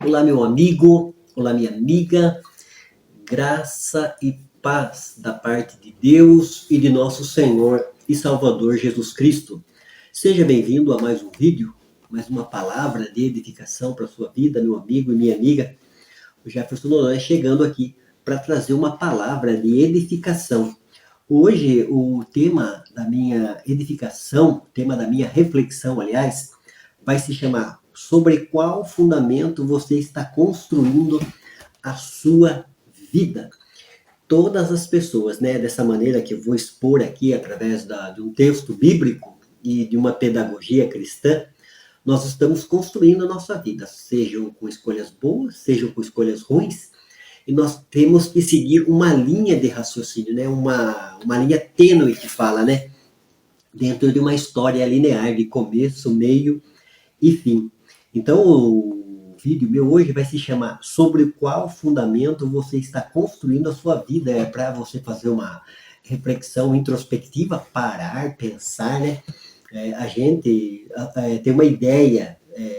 Olá, meu amigo, olá, minha amiga, graça e paz da parte de Deus e de nosso Senhor e Salvador Jesus Cristo. Seja bem-vindo a mais um vídeo, mais uma palavra de edificação para a sua vida, meu amigo e minha amiga. O Jefferson Noronha chegando aqui para trazer uma palavra de edificação. Hoje, o tema da minha edificação, o tema da minha reflexão, aliás, vai se chamar sobre qual fundamento você está construindo a sua vida. Todas as pessoas, dessa maneira que eu vou expor aqui através de um texto bíblico e de uma pedagogia cristã, nós estamos construindo a nossa vida, sejam com escolhas boas, sejam com escolhas ruins, e nós temos que seguir uma linha de raciocínio, uma linha tênue que fala, dentro de uma história linear de começo, meio e fim. Então, o vídeo meu hoje vai se chamar sobre qual fundamento você está construindo a sua vida. É para você fazer uma reflexão introspectiva, parar, pensar, a gente tem uma ideia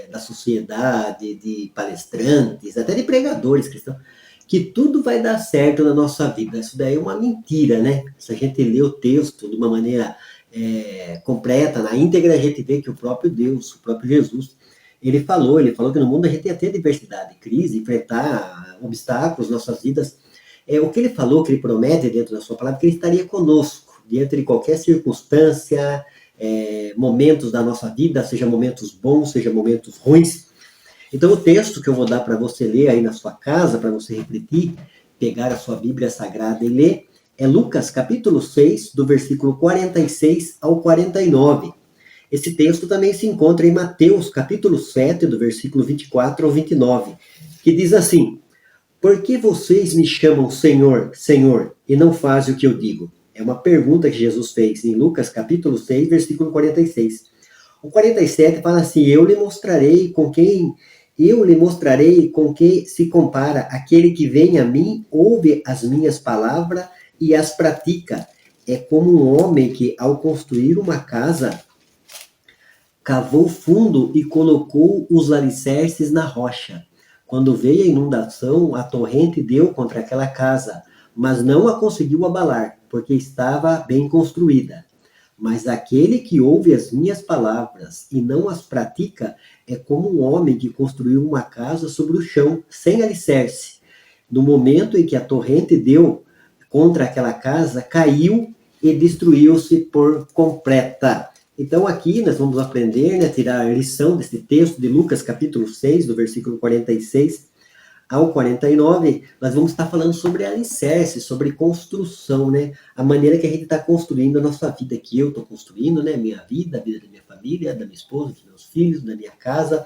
da sociedade, de palestrantes, até de pregadores cristãos, que tudo vai dar certo na nossa vida. Isso daí é uma mentira, Se a gente lê o texto de uma maneira completa, na íntegra, a gente vê que o próprio Deus, o próprio Jesus, ele falou que no mundo a gente ia ter diversidade, crise, enfrentar obstáculos, nossas vidas. O que ele falou, que ele promete dentro da sua palavra, que ele estaria conosco, diante de qualquer circunstância, momentos da nossa vida, seja momentos bons, seja momentos ruins. Então, o texto que eu vou dar para você ler aí na sua casa, para você refletir, pegar a sua Bíblia Sagrada e ler, é Lucas, capítulo 6, do versículo 46 ao 49. Esse texto também se encontra em Mateus, capítulo 7, do versículo 24 ao 29, que diz assim: Por que vocês me chamam Senhor, Senhor, e não fazem o que eu digo? É uma pergunta que Jesus fez em Lucas, capítulo 6, versículo 46. O 47 fala assim: Eu lhe mostrarei com quem se compara aquele que vem a mim, ouve as minhas palavras e as pratica. É como um homem que, ao construir uma casa, cavou fundo e colocou os alicerces na rocha. Quando veio a inundação, a torrente deu contra aquela casa, mas não a conseguiu abalar, porque estava bem construída. Mas aquele que ouve as minhas palavras e não as pratica é como um homem que construiu uma casa sobre o chão, sem alicerce. No momento em que a torrente deu contra aquela casa, caiu e destruiu-se por completa. Então aqui nós vamos aprender, tirar a lição desse texto de Lucas capítulo 6, do versículo 46 ao 49, nós vamos estar falando sobre alicerce, sobre construção, A maneira que a gente está construindo a nossa vida, que eu estou construindo, minha vida, a vida da minha família, da minha esposa, dos meus filhos, da minha casa,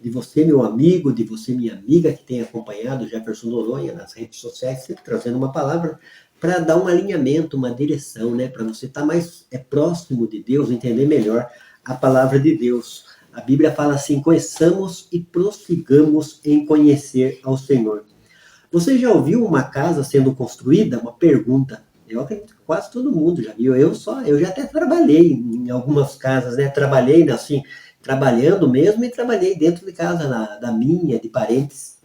de você, meu amigo, de você, minha amiga, que tem acompanhado o Jefferson Noronha nas redes sociais, sempre trazendo uma palavra para dar um alinhamento, uma direção, para você estar mais próximo de Deus, entender melhor a palavra de Deus. A Bíblia fala assim: conheçamos e prossigamos em conhecer ao Senhor. Você já ouviu uma casa sendo construída? Uma pergunta. Eu acredito que quase todo mundo já viu. Eu já até trabalhei em algumas casas, Trabalhei assim, trabalhando mesmo, e trabalhei dentro de casa, da minha, de parentes.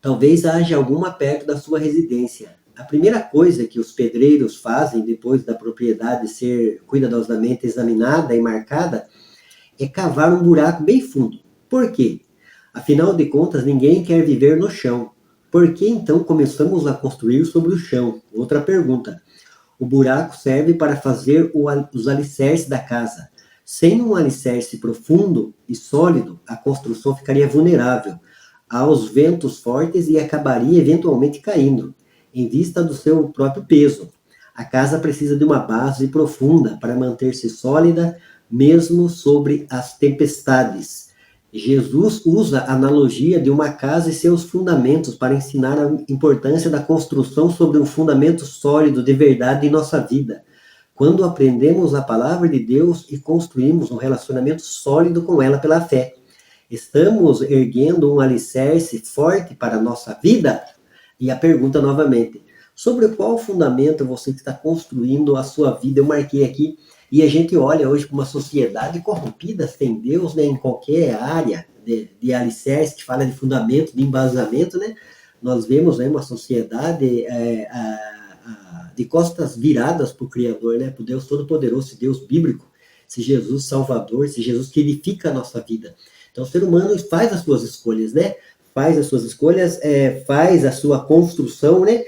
Talvez haja alguma perto da sua residência. A primeira coisa que os pedreiros fazem depois da propriedade ser cuidadosamente examinada e marcada é cavar um buraco bem fundo. Por quê? Afinal de contas, ninguém quer viver no chão. Por que então começamos a construir sobre o chão? Outra pergunta. O buraco serve para fazer os alicerces da casa. Sem um alicerce profundo e sólido, a construção ficaria vulnerável aos ventos fortes e acabaria eventualmente caindo, em vista do seu próprio peso. A casa precisa de uma base profunda para manter-se sólida, mesmo sobre as tempestades. Jesus usa a analogia de uma casa e seus fundamentos para ensinar a importância da construção sobre um fundamento sólido de verdade em nossa vida. Quando aprendemos a palavra de Deus e construímos um relacionamento sólido com ela pela fé, estamos erguendo um alicerce forte para a nossa vida? E a pergunta novamente: sobre qual fundamento você está construindo a sua vida? Eu marquei aqui. E a gente olha hoje para uma sociedade corrompida, sem Deus, em qualquer área de alicerce, que fala de fundamento, de embasamento, né? Nós vemos, né, uma sociedade de costas viradas para o Criador, né? Para o Deus Todo-Poderoso, esse Deus bíblico, esse Jesus Salvador, esse Jesus que edifica a nossa vida. Então, o ser humano faz as suas escolhas, né? Faz as suas escolhas, faz a sua construção, né?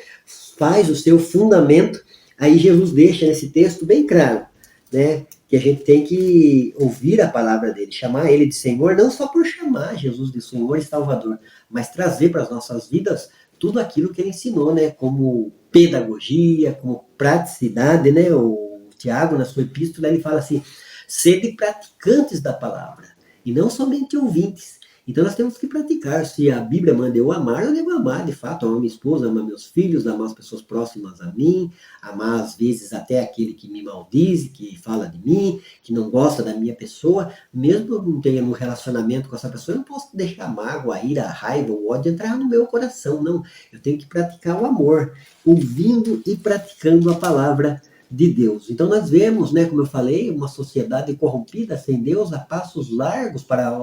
Faz o seu fundamento. Aí Jesus deixa nesse texto bem claro, né? Que a gente tem que ouvir a palavra dele, chamar ele de Senhor, não só por chamar Jesus de Senhor e Salvador, mas trazer para as nossas vidas tudo aquilo que ele ensinou, né? Como pedagogia, como praticidade, né? O Tiago, na sua epístola, ele fala assim: sede praticantes da palavra, e não somente ouvintes. Então nós temos que praticar. Se a Bíblia manda eu amar, eu devo amar, de fato, amar minha esposa, amar meus filhos, amar as pessoas próximas a mim, amar às vezes até aquele que me maldize, que fala de mim, que não gosta da minha pessoa. Mesmo que eu não tenha um relacionamento com essa pessoa, eu não posso deixar a mágoa, a ira, a raiva, o ódio entrar no meu coração, não. Eu tenho que praticar o amor, ouvindo e praticando a palavra de Deus. Então nós vemos, né, como eu falei, uma sociedade corrompida, sem Deus, a passos largos para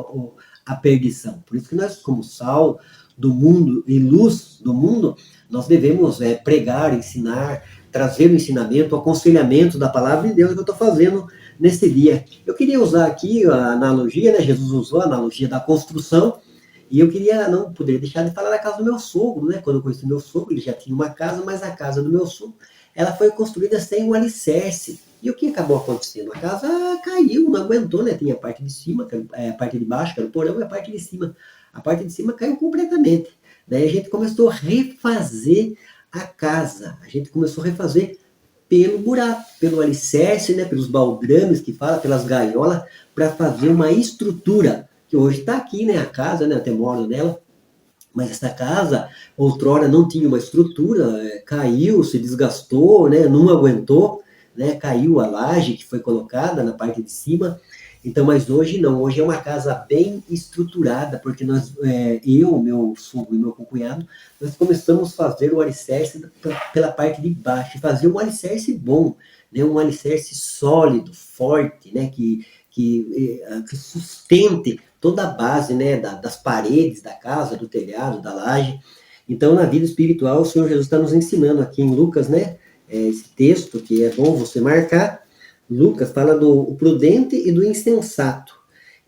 a perdição. Por isso que nós, como sal do mundo e luz do mundo, nós devemos pregar, ensinar, trazer o ensinamento, o aconselhamento da palavra de Deus que eu estou fazendo nesse dia. Eu queria usar aqui a analogia, né? Jesus usou a analogia da construção, e eu não poderia deixar de falar da casa do meu sogro, né? Quando eu conheci meu sogro, ele já tinha uma casa, mas a casa do meu sogro, ela foi construída sem um alicerce. E o que acabou acontecendo? A casa caiu, não aguentou, né? Tinha a parte de cima, a parte de baixo, que era o porão, e a parte de cima. A parte de cima caiu completamente. Daí a gente começou a refazer a casa. A gente começou a refazer pelo buraco, pelo alicerce, né? Pelos baldrames que fala, pelas gaiolas, para fazer uma estrutura, que hoje está aqui, né? A casa, né? Até moro nela. Mas essa casa, outrora, não tinha uma estrutura, caiu, se desgastou, né, não aguentou, né, caiu a laje que foi colocada na parte de cima. Então, mas hoje não, hoje é uma casa bem estruturada, porque eu, meu sogro e meu concunhado, nós começamos a fazer o alicerce pela parte de baixo, fazer um alicerce bom, né, um alicerce sólido, forte, né, que sustente toda a base, né, das paredes da casa, do telhado, da laje. Então, na vida espiritual, o Senhor Jesus está nos ensinando aqui em Lucas, né, esse texto que é bom você marcar. Lucas fala do prudente e do insensato.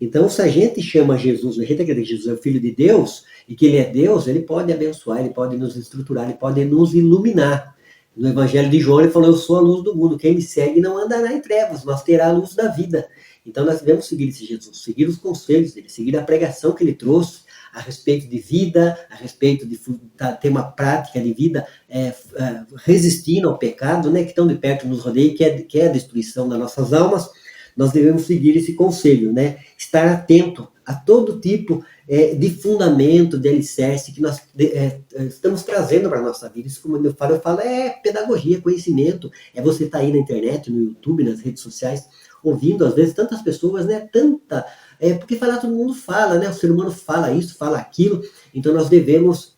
Então, se a gente chama Jesus, a gente acredita que Jesus é o Filho de Deus, e que Ele é Deus, Ele pode abençoar, Ele pode nos estruturar, Ele pode nos iluminar. No Evangelho de João, Ele falou: eu sou a luz do mundo, quem me segue não andará em trevas, mas terá a luz da vida. Então nós devemos seguir esse Jesus, seguir os conselhos dele, seguir a pregação que ele trouxe a respeito de vida, a respeito de ter uma prática de vida resistindo ao pecado, né, que tão de perto nos rodeia, que é a destruição das nossas almas. Nós devemos seguir esse conselho, né, estar atento a todo tipo de fundamento, de alicerce que nós estamos trazendo para a nossa vida. Isso, como eu falo, é pedagogia, conhecimento, é você estar aí na internet, no YouTube, nas redes sociais, ouvindo, às vezes, tantas pessoas, né, porque falar todo mundo fala, né, o ser humano fala isso, fala aquilo, então nós devemos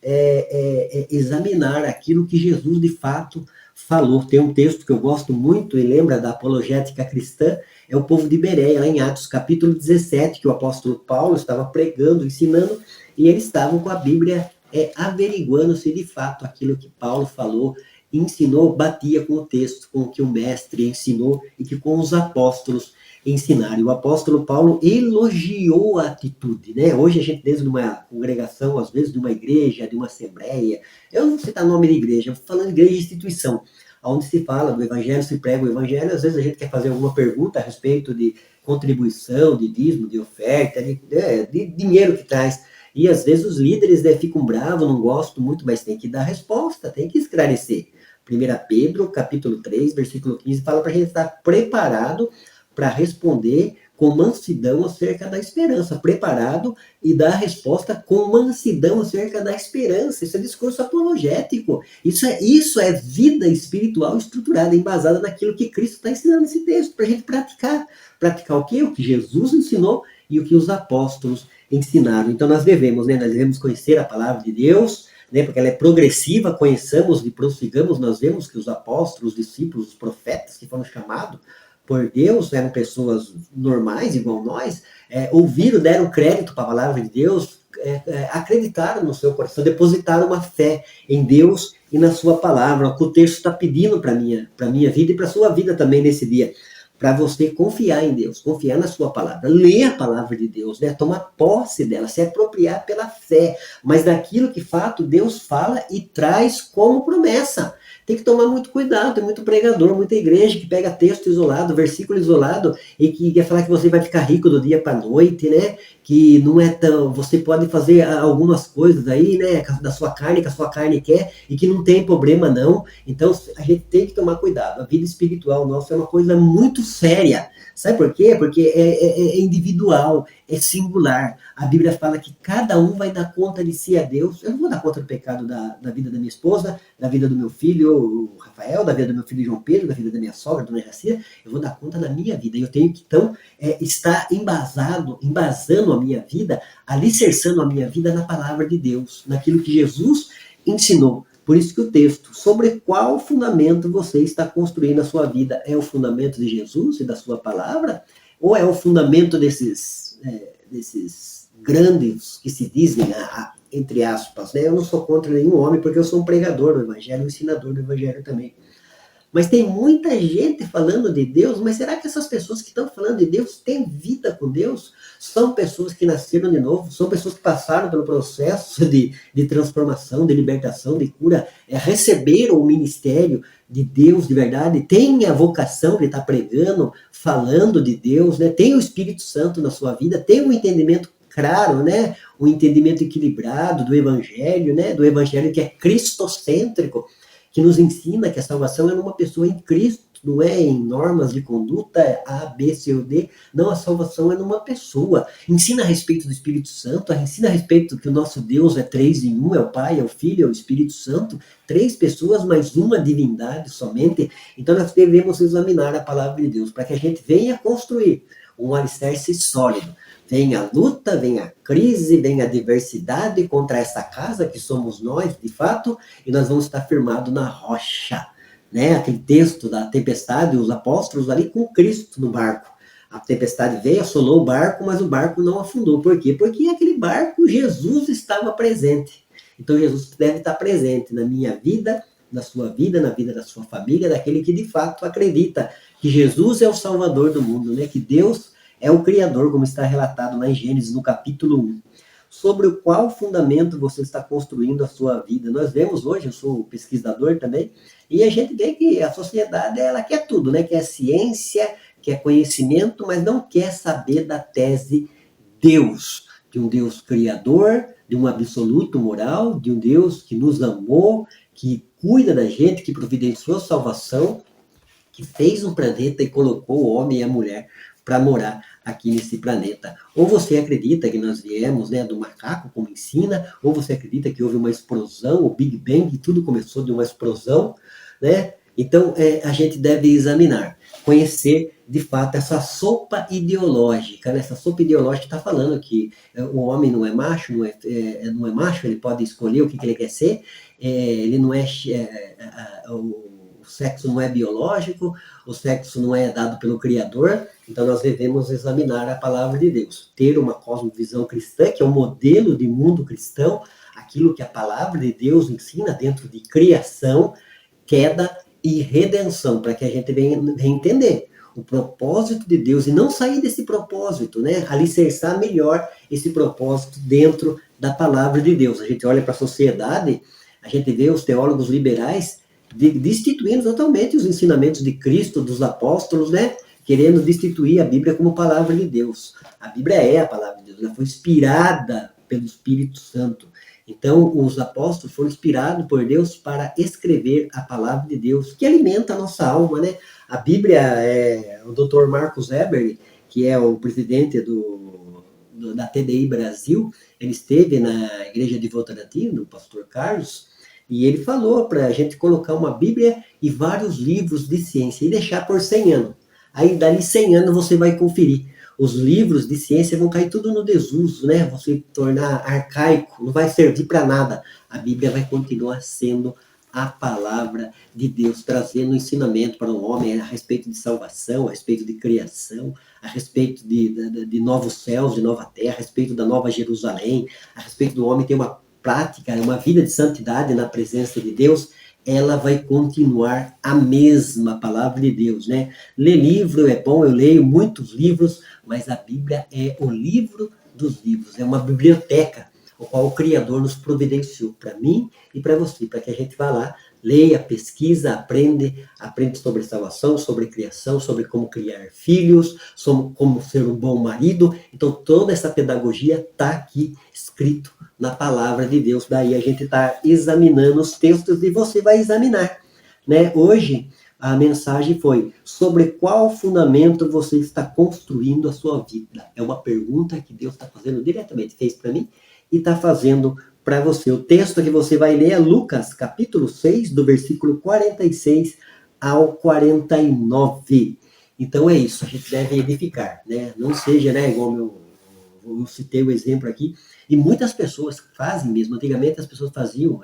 examinar aquilo que Jesus, de fato, falou. Tem um texto que eu gosto muito, e lembra da apologética cristã, é o povo de Bereia, lá em Atos capítulo 17, que o apóstolo Paulo estava pregando, ensinando, e eles estavam com a Bíblia averiguando se de fato aquilo que Paulo falou, ensinou, batia com o texto, com o que o mestre ensinou e que com os apóstolos ensinaram. E o apóstolo Paulo elogiou a atitude, né? Hoje a gente, desde uma congregação, às vezes de uma igreja, de uma assembleia, eu não vou citar nome de igreja, eu vou falando de igreja e instituição, onde se fala do evangelho, se prega o evangelho, às vezes a gente quer fazer alguma pergunta a respeito de contribuição, de dízimo, de oferta, de dinheiro que traz. E às vezes os líderes ficam bravos, não gostam muito, mas tem que dar resposta, tem que esclarecer. 1 Pedro, capítulo 3, versículo 15, fala para a gente estar preparado para responder com mansidão acerca da esperança. Preparado e dar resposta com mansidão acerca da esperança. Isso é discurso apologético. Isso é vida espiritual estruturada, embasada naquilo que Cristo está ensinando nesse texto, para a gente praticar. Praticar o quê? O que Jesus ensinou e o que os apóstolos ensinaram. Então nós devemos conhecer a palavra de Deus, né, porque ela é progressiva, conheçamos e prossigamos. Nós vemos que os apóstolos, os discípulos, os profetas que foram chamados por Deus, eram pessoas normais, igual nós, ouviram, deram crédito para a palavra de Deus, acreditaram no seu coração, depositaram uma fé em Deus e na sua palavra, o que o texto está pedindo para a minha vida e para a sua vida também nesse dia. Para você confiar em Deus, confiar na sua palavra, ler a palavra de Deus, né? Tomar posse dela, se apropriar pela fé, mas daquilo que fato Deus fala e traz como promessa. Tem que tomar muito cuidado, tem muito pregador, muita igreja que pega texto isolado, versículo isolado, e que quer falar que você vai ficar rico do dia para a noite, né? Que não é tão. Você pode fazer algumas coisas aí, né? Da sua carne, que a sua carne quer, e que não tem problema, não. Então a gente tem que tomar cuidado. A vida espiritual nossa é uma coisa muito séria. Sabe por quê? Porque é individual, é singular. A Bíblia fala que cada um vai dar conta de si a Deus. Eu não vou dar conta do pecado da vida da minha esposa, da vida do meu filho, o Rafael, da vida do meu filho João Pedro, da vida da minha sogra, dona Jacira. Eu vou dar conta da minha vida. Eu tenho que, então, estar embasando a minha vida, alicerçando a minha vida na palavra de Deus, naquilo que Jesus ensinou. Por isso que o texto, sobre qual fundamento você está construindo a sua vida, é o fundamento de Jesus e da sua palavra? Ou é o fundamento desses grandes que se dizem, entre aspas, né? Eu não sou contra nenhum homem, porque eu sou um pregador do evangelho, um ensinador do evangelho também. Mas tem muita gente falando de Deus, mas será que essas pessoas que estão falando de Deus têm vida com Deus? São pessoas que nasceram de novo? São pessoas que passaram pelo processo de transformação, de libertação, de cura, receberam o ministério de Deus de verdade, têm a vocação de estar pregando, falando de Deus, né? Tem o Espírito Santo na sua vida, tem um entendimento claro, né? Um entendimento equilibrado do Evangelho, né? Do Evangelho que é cristocêntrico, que nos ensina que a salvação é numa pessoa em Cristo, não é em normas de conduta A, B, C ou D. Não, a salvação é numa pessoa. Ensina a respeito do Espírito Santo, ensina a respeito que o nosso Deus é 3 em 1, é o Pai, é o Filho, é o Espírito Santo, 3 pessoas, mas uma divindade somente. Então nós devemos examinar a palavra de Deus, para que a gente venha construir um alicerce sólido. Vem a luta, vem a crise, vem a adversidade contra essa casa que somos nós, de fato, e nós vamos estar firmados na rocha, né? Aquele texto da tempestade, os apóstolos ali com Cristo no barco. A tempestade veio, assolou o barco, mas o barco não afundou. Por quê? Porque aquele barco, Jesus estava presente. Então Jesus deve estar presente na minha vida, na sua vida, na vida da sua família, daquele que de fato acredita que Jesus é o Salvador do mundo, né? Que Deus é o Criador, como está relatado lá em Gênesis, no capítulo 1. Sobre o qual fundamento você está construindo a sua vida. Nós vemos hoje, eu sou pesquisador também, e a gente vê que a sociedade, ela quer tudo, né? Quer ciência, quer conhecimento, mas não quer saber da tese Deus, de um Deus criador, de um absoluto moral, de um Deus que nos amou, que cuida da gente, que providenciou salvação, que fez um planeta e colocou o homem e a mulher para morar aqui nesse planeta. Ou você acredita que nós viemos, né, do macaco, como ensina, ou você acredita que houve uma explosão, o Big Bang, que tudo começou de uma explosão, né? Então, a gente deve examinar, conhecer, de fato, essa sopa ideológica, né? Essa sopa ideológica está falando que o homem não é macho, não é macho, ele pode escolher o que ele quer ser, ele não é... o sexo não é biológico, o sexo não é dado pelo Criador, então nós devemos examinar a palavra de Deus, ter uma cosmovisão cristã, que é um modelo de mundo cristão, aquilo que a palavra de Deus ensina dentro de criação, queda e redenção, para que a gente venha entender o propósito de Deus e não sair desse propósito, né? Alicerçar melhor esse propósito dentro da palavra de Deus. A gente olha para a sociedade, a gente vê os teólogos liberais destituindo totalmente os ensinamentos de Cristo, dos apóstolos, né? Querendo destituir a Bíblia como palavra de Deus. A Bíblia é a palavra de Deus, ela foi inspirada pelo Espírito Santo. Então, os apóstolos foram inspirados por Deus para escrever a palavra de Deus, que alimenta a nossa alma, né? A Bíblia, o Dr. Marcos Eberly, que é o presidente da TDI Brasil, ele esteve na igreja de Votorantim, do pastor Carlos, e ele falou para a gente colocar uma Bíblia e vários livros de ciência e deixar por 100 anos. Aí, dali 100 anos, você vai conferir. Os livros de ciência vão cair tudo no desuso, né? Vão se tornar arcaico, não vai servir para nada. A Bíblia vai continuar sendo a palavra de Deus, trazendo ensinamento para o homem a respeito de salvação, a respeito de criação, a respeito de novos céus, de nova terra, a respeito da nova Jerusalém, a respeito do homem ter uma prática, uma vida de santidade na presença de Deus. Ela vai continuar a mesma palavra de Deus, né? Ler livro é bom, eu leio muitos livros, mas a Bíblia é o livro dos livros, é uma biblioteca, o qual o Criador nos providenciou para mim e para você, para que a gente vá lá, leia, pesquisa, aprende sobre salvação, sobre criação, sobre como criar filhos, sobre como ser um bom marido. Então toda essa pedagogia está aqui escrito na palavra de Deus. Daí a gente está examinando os textos e você vai examinar, né? Hoje a mensagem foi sobre qual fundamento você está construindo a sua vida. É uma pergunta que Deus está fazendo diretamente, fez para mim e está fazendo para você. O texto que você vai ler é Lucas, capítulo 6, do versículo 46 ao 49. Então é isso, a gente deve edificar, né? Não seja, né, igual eu citei o exemplo aqui, e muitas pessoas fazem mesmo. Antigamente as pessoas faziam,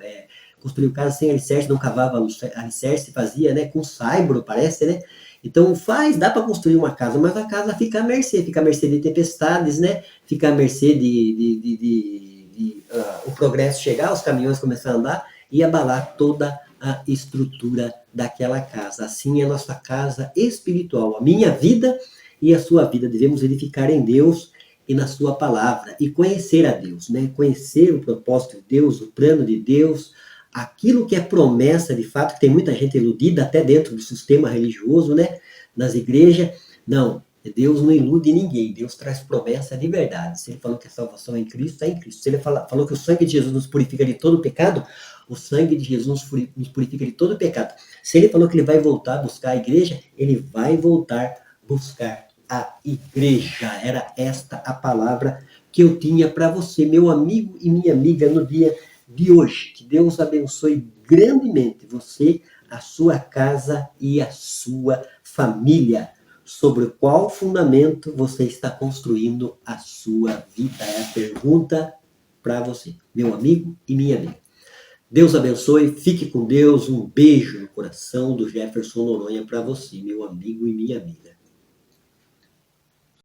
construíam casa sem alicerce, não cavava alicerce, fazia, né, com saibro, parece, né? Então dá para construir uma casa, mas a casa fica à mercê de tempestades, né? Fica à mercê o progresso chegar, os caminhões começar a andar e abalar toda a estrutura daquela casa. Assim é a nossa casa espiritual, a minha vida e a sua vida. Devemos edificar em Deus e na sua palavra e conhecer a Deus, né? Conhecer o propósito de Deus, o plano de Deus, aquilo que é promessa de fato, que tem muita gente iludida até dentro do sistema religioso, né? Nas igrejas. Não, Deus não ilude ninguém, Deus traz promessa de verdade. Se ele falou que a salvação é em Cristo, é em Cristo. Se ele falou que o sangue de Jesus nos purifica de todo pecado, o sangue de Jesus nos purifica de todo pecado. Se ele falou que ele vai voltar a buscar a igreja, ele vai voltar a buscar a igreja. Era esta a palavra que eu tinha para você, meu amigo e minha amiga, no dia de hoje. Que Deus abençoe grandemente você, a sua casa e a sua família. Sobre qual fundamento você está construindo a sua vida? É a pergunta para você, meu amigo e minha amiga. Deus abençoe, fique com Deus, um beijo no coração do Jefferson Noronha para você, meu amigo e minha amiga.